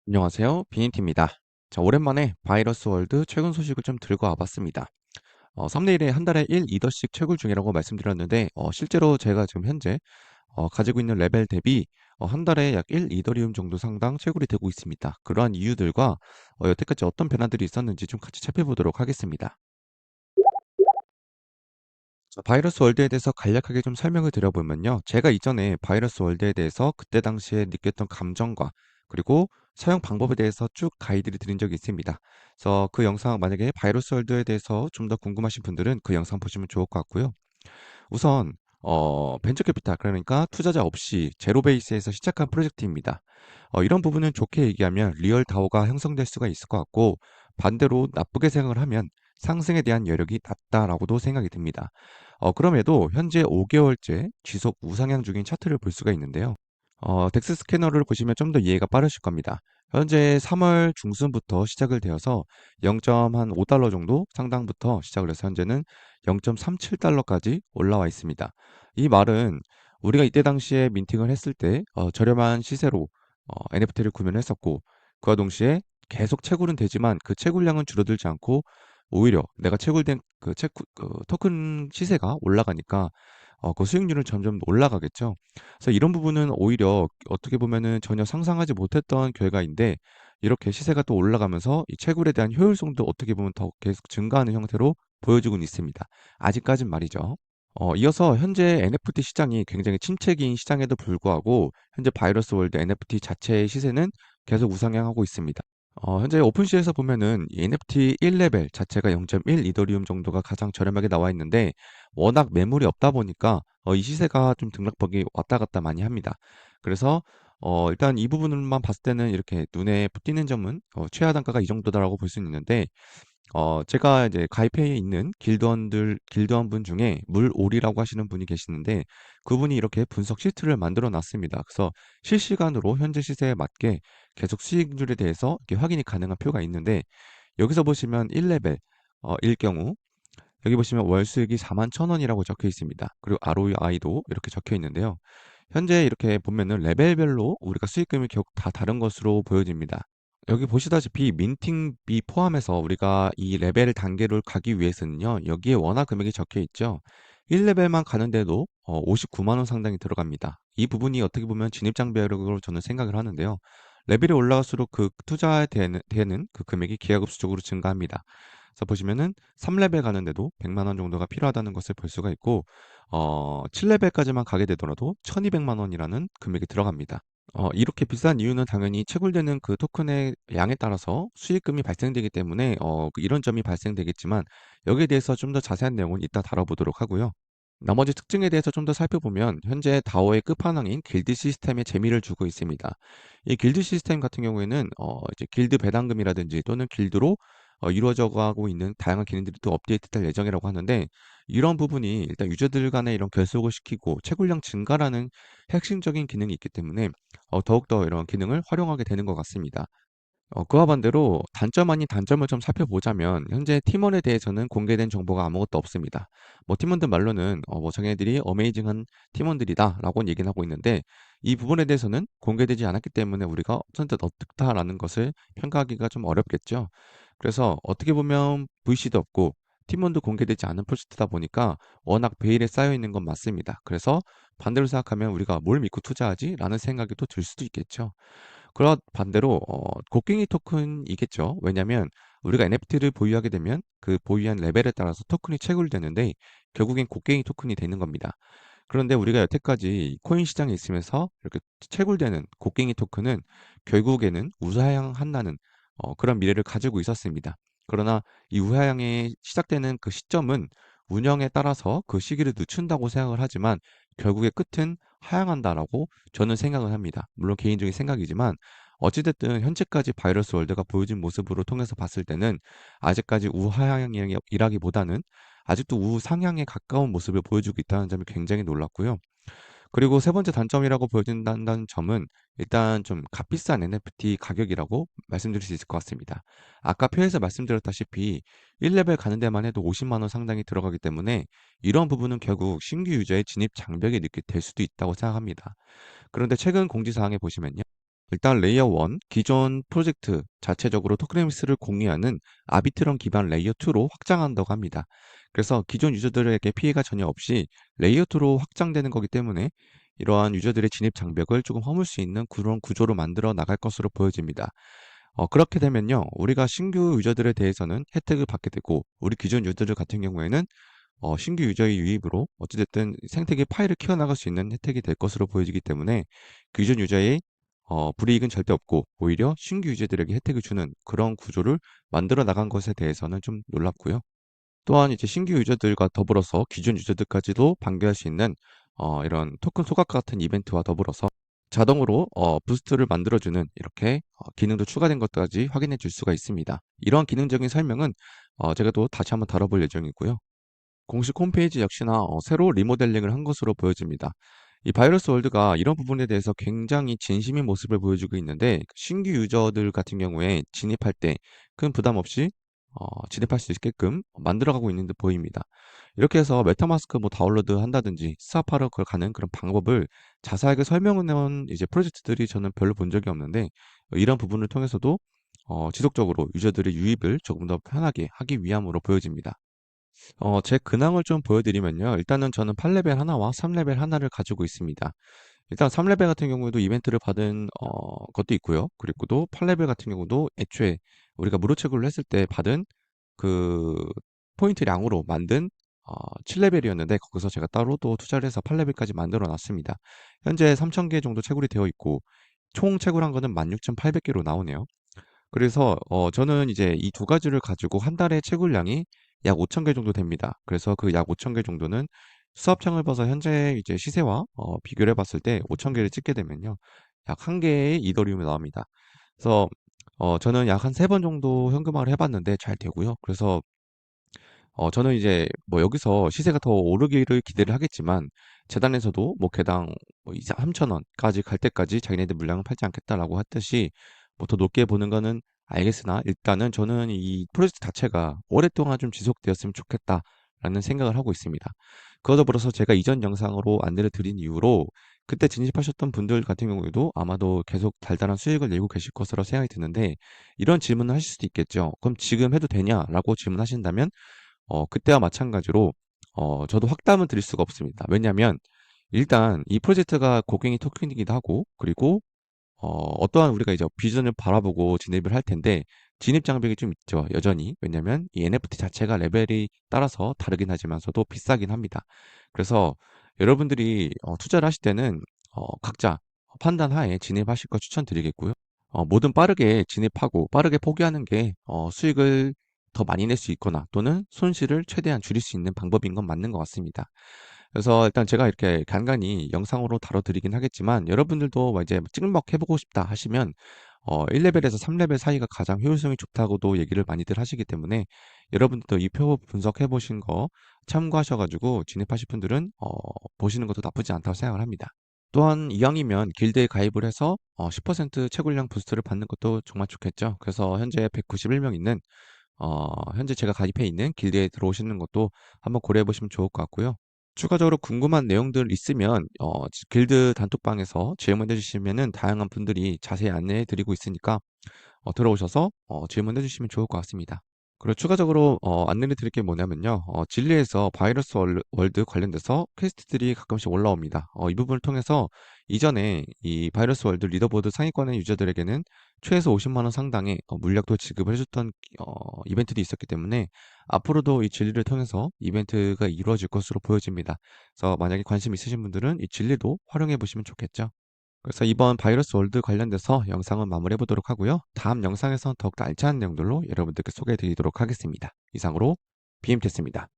안녕하세요. 비인티입니다. 자, 오랜만에 바이러스 월드 최근 소식을 좀 들고 와봤습니다. 썸네일에 한 달에 1, 2더씩 채굴 중이라고 말씀드렸는데, 실제로 제가 지금 현재 가지고 있는 레벨 대비 한 달에 약 1, 2더리움 정도 상당 채굴이 되고 있습니다. 그러한 이유들과 여태까지 어떤 변화들이 있었는지 좀 같이 살펴보도록 하겠습니다. 자, 바이러스 월드에 대해서 간략하게 좀 설명을 드려보면요. 제가 이전에 바이러스 월드에 대해서 그때 당시에 느꼈던 감정과 그리고 사용 방법에 대해서 쭉 가이드를 드린 적이 있습니다. 그래서 그 영상 만약에 바이러스 월드에 대해서 좀 더 궁금하신 분들은 그 영상 보시면 좋을 것 같고요. 우선 벤처 캐피탈 그러니까 투자자 없이 제로 베이스에서 시작한 프로젝트입니다. 이런 부분은 좋게 얘기하면 리얼 다오가 형성될 수가 있을 것 같고 반대로 나쁘게 생각을 하면 상승에 대한 여력이 낮다라고도 생각이 듭니다. 그럼에도 현재 5개월째 지속 우상향 중인 차트를 볼 수가 있는데요. 덱스 스캐너를 보시면 좀 더 이해가 빠르실 겁니다. 현재 3월 중순부터 시작을 되어서 0.5달러 정도 상당부터 시작을 해서 현재는 0.37달러까지 올라와 있습니다. 이 말은 우리가 이때 당시에 민팅을 했을 때 저렴한 시세로 NFT를 구매를 했었고 그와 동시에 계속 채굴은 되지만 그 채굴량은 줄어들지 않고 오히려 내가 채굴된 그 토큰 시세가 올라가니까 그 수익률은 점점 올라가겠죠. 그래서 이런 부분은 오히려 어떻게 보면은 전혀 상상하지 못했던 결과인데 이렇게 시세가 또 올라가면서 이 채굴에 대한 효율성도 어떻게 보면 더 계속 증가하는 형태로 보여지고는 있습니다. 아직까진 말이죠. 이어서 현재 NFT 시장이 굉장히 침체기인 시장에도 불구하고 현재 바이러스 월드 NFT 자체의 시세는 계속 우상향하고 있습니다. 현재 오픈시에서 보면은 이 NFT 1레벨 자체가 0.1 이더리움 정도가 가장 저렴하게 나와 있는데 워낙 매물이 없다 보니까 이 시세가 좀 등락폭이 왔다 갔다 많이 합니다. 그래서 일단 이 부분만 봤을 때는 이렇게 눈에 띄는 점은 최하 단가가 이 정도다라고 볼 수는 있는데 제가 이제 가입해 있는 길드원분 중에 물오리라고 하시는 분이 계시는데 그분이 이렇게 분석 시트를 만들어 놨습니다. 그래서 실시간으로 현재 시세에 맞게 계속 수익률에 대해서 이렇게 확인이 가능한 표가 있는데 여기서 보시면 1레벨 일 경우 여기 보시면 월 수익이 41,000원이라고 적혀 있습니다. 그리고 ROI도 이렇게 적혀 있는데요. 현재 이렇게 보면은 레벨별로 우리가 수익금이 결국 다 다른 것으로 보여집니다. 여기 보시다시피 민팅비 포함해서 우리가 이 레벨 단계를 가기 위해서는요. 여기에 원화 금액이 적혀 있죠. 1레벨만 가는데도 59만 원 상당이 들어갑니다. 이 부분이 어떻게 보면 진입장벽으로 저는 생각을 하는데요. 레벨이 올라갈수록 그 투자에 되는 그 금액이 기하급수적으로 증가합니다. 그래서 보시면은 3레벨 가는데도 100만 원 정도가 필요하다는 것을 볼 수가 있고 7레벨까지만 가게 되더라도 1,200만 원이라는 금액이 들어갑니다. 이렇게 비싼 이유는 당연히 채굴되는 그 토큰의 양에 따라서 수익금이 발생되기 때문에 이런 점이 발생되겠지만 여기에 대해서 좀 더 자세한 내용은 이따 다뤄보도록 하고요. 나머지 특징에 대해서 좀 더 살펴보면 현재 다오의 끝판왕인 길드 시스템에 재미를 주고 있습니다. 이 길드 시스템 같은 경우에는 이제 길드 배당금이라든지 또는 길드로 이루어져 가고 있는 다양한 기능들이 또 업데이트될 예정이라고 하는데 이런 부분이 일단 유저들 간에 이런 결속을 시키고 채굴량 증가라는 핵심적인 기능이 있기 때문에 더욱더 이런 기능을 활용하게 되는 것 같습니다. 그와 반대로 단점 아닌 단점을 좀 살펴보자면 현재 팀원에 대해서는 공개된 정보가 아무것도 없습니다. 뭐 팀원들 말로는 뭐 자기네들이 어메이징한 팀원들이다라고 얘기는 하고 있는데 이 부분에 대해서는 공개되지 않았기 때문에 우리가 선뜻 어떻다라는 것을 평가하기가 좀 어렵겠죠. 그래서 어떻게 보면 VC도 없고 팀원도 공개되지 않은 프로젝트다 보니까 워낙 베일에 쌓여 있는 건 맞습니다. 그래서 반대로 생각하면 우리가 뭘 믿고 투자하지라는 생각이 또 들 수도 있겠죠. 그런 반대로 곡괭이 토큰이겠죠. 왜냐하면 우리가 NFT를 보유하게 되면 그 보유한 레벨에 따라서 토큰이 채굴되는데 결국엔 곡괭이 토큰이 되는 겁니다. 그런데 우리가 여태까지 코인 시장에 있으면서 이렇게 채굴되는 곡괭이 토큰은 결국에는 우상향한다는 그런 미래를 가지고 있었습니다. 그러나 이 우하향이 시작되는 그 시점은 운영에 따라서 그 시기를 늦춘다고 생각을 하지만 결국의 끝은 하향한다라고 저는 생각을 합니다. 물론 개인적인 생각이지만 어찌됐든 현재까지 바이러스 월드가 보여준 모습으로 통해서 봤을 때는 아직까지 우하향이라기보다는 아직도 우상향에 가까운 모습을 보여주고 있다는 점이 굉장히 놀랐고요. 그리고 세 번째 단점이라고 보여진다는 점은 일단 좀 값비싼 NFT 가격이라고 말씀드릴 수 있을 것 같습니다. 아까 표에서 말씀드렸다시피 1레벨 가는 데만 해도 50만 원 상당히 들어가기 때문에 이런 부분은 결국 신규 유저의 진입 장벽이 될 수도 있다고 생각합니다. 그런데 최근 공지사항에 보시면요. 일단 레이어 1, 기존 프로젝트 자체적으로 토크네미스를 공유하는 아비트럼 기반 레이어 2로 확장한다고 합니다. 그래서 기존 유저들에게 피해가 전혀 없이 레이어 2로 확장되는 거기 때문에 이러한 유저들의 진입 장벽을 조금 허물 수 있는 그런 구조로 만들어 나갈 것으로 보여집니다. 그렇게 되면요, 우리가 신규 유저들에 대해서는 혜택을 받게 되고, 우리 기존 유저들 같은 경우에는 신규 유저의 유입으로 어찌됐든 생태계 파일을 키워나갈 수 있는 혜택이 될 것으로 보여지기 때문에 기존 유저의 불이익은 절대 없고 오히려 신규 유저들에게 혜택을 주는 그런 구조를 만들어 나간 것에 대해서는 좀 놀랍고요. 또한 이제 신규 유저들과 더불어서 기존 유저들까지도 반겨할 수 있는 이런 토큰 소각 같은 이벤트와 더불어서 자동으로 부스트를 만들어주는 이렇게 기능도 추가된 것까지 확인해 줄 수가 있습니다. 이러한 기능적인 설명은 제가 또 다시 한번 다뤄볼 예정이고요. 공식 홈페이지 역시나 새로 리모델링을 한 것으로 보여집니다. 이 바이러스 월드가 이런 부분에 대해서 굉장히 진심인 모습을 보여주고 있는데 신규 유저들 같은 경우에 진입할 때 큰 부담 없이 진입할 수 있게끔 만들어가고 있는 듯 보입니다. 이렇게 해서 메타마스크 뭐 다운로드 한다든지 스와프하러 가는 그런 방법을 자세하게 설명해 놓은 이제 프로젝트들이 저는 별로 본 적이 없는데 이런 부분을 통해서도 지속적으로 유저들의 유입을 조금 더 편하게 하기 위함으로 보여집니다. 제 근황을 좀 보여드리면요. 일단은 저는 8레벨 하나와 3레벨 하나를 가지고 있습니다. 일단 3레벨 같은 경우에도 이벤트를 받은 것도 있고요. 그리고 또 8레벨 같은 경우도 애초에 우리가 무료 채굴을 했을 때 받은 그 포인트량으로 만든 7레벨이었는데 거기서 제가 따로 또 투자를 해서 8레벨까지 만들어 놨습니다. 현재 3,000개 정도 채굴이 되어 있고 총 채굴한 거는 16,800개로 나오네요. 그래서 저는 이제 이 두 가지를 가지고 한 달에 채굴량이 약 5,000개 정도 됩니다. 그래서 그 약 5,000개 정도는 수합창을 봐서 현재 이제 시세와 비교를 해봤을 때 5,000개를 찍게 되면요, 약 한 개의 이더리움이 나옵니다. 그래서 저는 약 한 세 번 정도 현금화를 해봤는데 잘 되고요. 그래서 저는 이제 뭐 여기서 시세가 더 오르기를 기대를 하겠지만 재단에서도 뭐 개당 뭐 2, 3천 원까지 갈 때까지 자기네들 물량을 팔지 않겠다라고 했듯이 뭐 더 높게 보는 거는 알겠으나 일단은 저는 이 프로젝트 자체가 오랫동안 좀 지속되었으면 좋겠다라는 생각을 하고 있습니다. 그와 더불어서 제가 이전 영상으로 안내를 드린 이후로 그때 진입하셨던 분들 같은 경우에도 아마도 계속 달달한 수익을 내고 계실 것으로 생각이 드는데 이런 질문을 하실 수도 있겠죠. 그럼 지금 해도 되냐라고 질문하신다면 그때와 마찬가지로 저도 확답은 드릴 수가 없습니다. 왜냐하면 일단 이 프로젝트가 고갱이 토큰이기도 하고 그리고 어떠한 우리가 이제 비전을 바라보고 진입을 할 텐데 진입 장벽이 좀 있죠, 여전히. 왜냐면 이 NFT 자체가 레벨이 따라서 다르긴 하지만서도 비싸긴 합니다. 그래서 여러분들이 투자를 하실 때는 각자 판단하에 진입하실 거 추천드리겠고요. 뭐든 빠르게 진입하고 빠르게 포기하는 게 수익을 더 많이 낼 수 있거나 또는 손실을 최대한 줄일 수 있는 방법인 건 맞는 것 같습니다. 그래서 일단 제가 이렇게 간간히 영상으로 다뤄드리긴 하겠지만 여러분들도 뭐 이제 찍먹 해보고 싶다 하시면 1레벨에서 3레벨 사이가 가장 효율성이 좋다고도 얘기를 많이들 하시기 때문에 여러분들도 이 표 분석해 보신 거 참고하셔가지고 진입하실 분들은 보시는 것도 나쁘지 않다고 생각을 합니다. 또한 이왕이면 길드에 가입을 해서 10% 채굴량 부스트를 받는 것도 정말 좋겠죠. 그래서 현재 191명 있는 현재 제가 가입해 있는 길드에 들어오시는 것도 한번 고려해 보시면 좋을 것 같고요. 추가적으로 궁금한 내용들 있으면 길드 단톡방에서 질문해 주시면은 다양한 분들이 자세히 안내해 드리고 있으니까 들어오셔서 질문해 주시면 좋을 것 같습니다. 그리고 추가적으로 안내를 드릴 게 뭐냐면요. 진리에서 바이러스 월드 관련돼서 퀘스트들이 가끔씩 올라옵니다. 이 부분을 통해서 이전에 이 바이러스 월드 리더보드 상위권의 유저들에게는 최소 50만 원 상당의 물약도 지급을 해줬던 이벤트도 있었기 때문에 앞으로도 이 진리를 통해서 이벤트가 이루어질 것으로 보여집니다. 그래서 만약에 관심 있으신 분들은 이 진리도 활용해 보시면 좋겠죠. 그래서 이번 바이러스 월드 관련돼서 영상은 마무리해 보도록 하고요. 다음 영상에서 더욱더 알찬 내용들로 여러분들께 소개해 드리도록 하겠습니다. 이상으로 BMT였습니다.